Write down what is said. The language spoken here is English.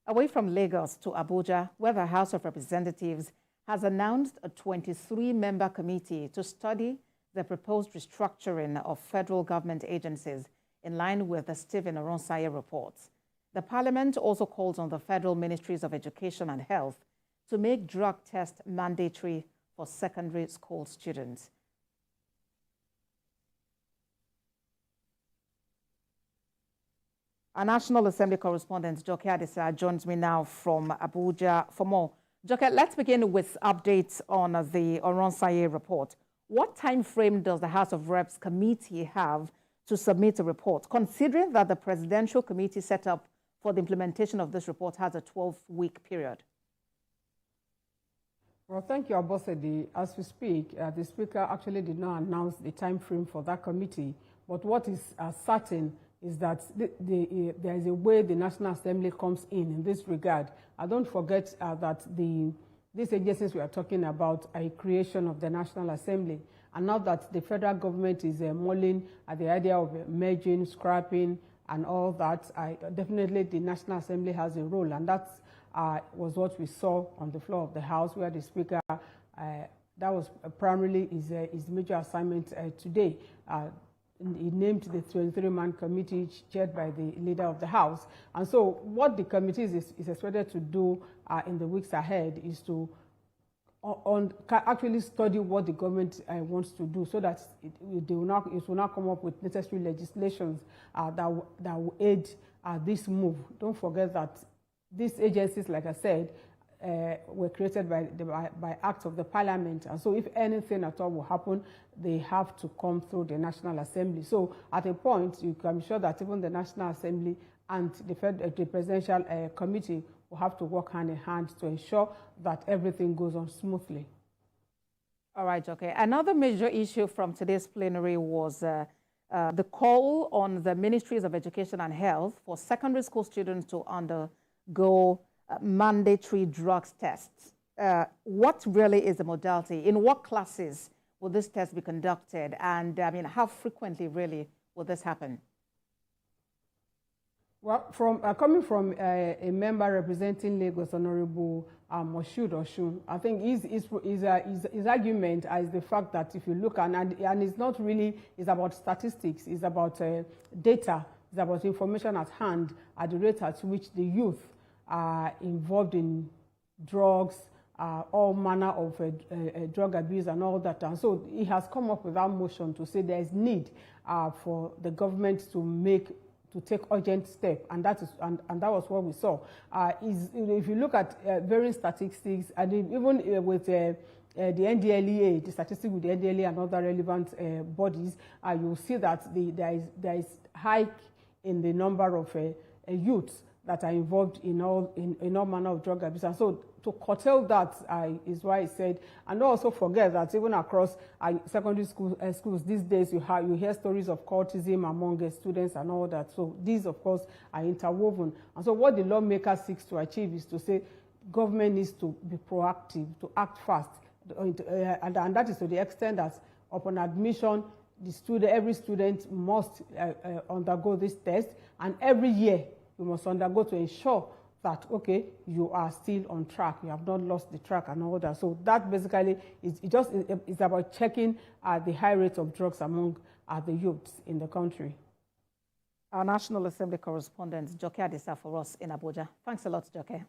Away from Lagos to Abuja, where the House of Representatives has announced a 23-member committee to study the proposed restructuring of federal government agencies in line with the Stephen Oronsaye report. The Parliament also calls on the federal ministries of Education and Health to make drug tests mandatory for secondary school students. Our National Assembly correspondent, Joke Adisa, joins me now from Abuja for more. Joke, let's begin with updates on the Oronsaye report. What time frame does the House of Reps committee have to submit a report, considering that the presidential committee set up for the implementation of this report has a 12-week period? Well, thank you, Abosede. As we speak, the Speaker actually did not announce the time frame for that committee, but what is certain is that there is a way the National Assembly comes in this regard. And don't forget that these agencies we are talking about are a creation of the National Assembly. And now that the federal government is mulling at the idea of merging, scrapping, and all that, definitely the National Assembly has a role. And that was what we saw on the floor of the House, where the Speaker, that was primarily his major assignment today. He named the 23-man committee chaired by the leader of the House. And so what the committee is expected to do in the weeks ahead is to actually study what the government wants to do, so that it will not come up with necessary legislations that will aid this move. Don't forget that these agencies, like I said, were created by act of the Parliament, and so if anything at all will happen, they have to come through the National Assembly. So at a point, you can be sure that even the National Assembly and the Presidential Committee will have to work hand in hand to ensure that everything goes on smoothly. All right, okay. Another major issue from today's plenary was the call on the Ministries of Education and Health for secondary school students to undergo mandatory drugs tests. What really is the modality? In what classes will this test be conducted? And I mean, how frequently really will this happen? Well, coming from a member representing Lagos, Honorable Moshood Oshun, I think his argument is the fact that if you look, and it's not really, it's about statistics, it's about data, it's about information at hand at the rate at which the youth are involved in drugs, all manner of drug abuse and all that. And so he has come up with that motion to say there is need for the government to take urgent steps, and that was what we saw. If you look at various statistics, and even with the NDLEA, the statistics with the NDLEA and other relevant bodies, you'll see that there is hike in the number of youths that are involved in all manner of drug abuse. And so to curtail that is why he said, and don't also forget that even across secondary schools these days, you hear stories of cultism among students and all that. So these, of course, are interwoven. And so what the lawmaker seeks to achieve is to say government needs to be proactive, to act fast. And that is to the extent that upon admission, every student must undergo this test, and every year you must undergo to ensure that, okay, you are still on track, you have not lost the track and all that. So that basically is about checking the high rates of drugs among the youths in the country. Our National Assembly correspondent, Joke Adisa, for us in Abuja. Thanks a lot, Joke.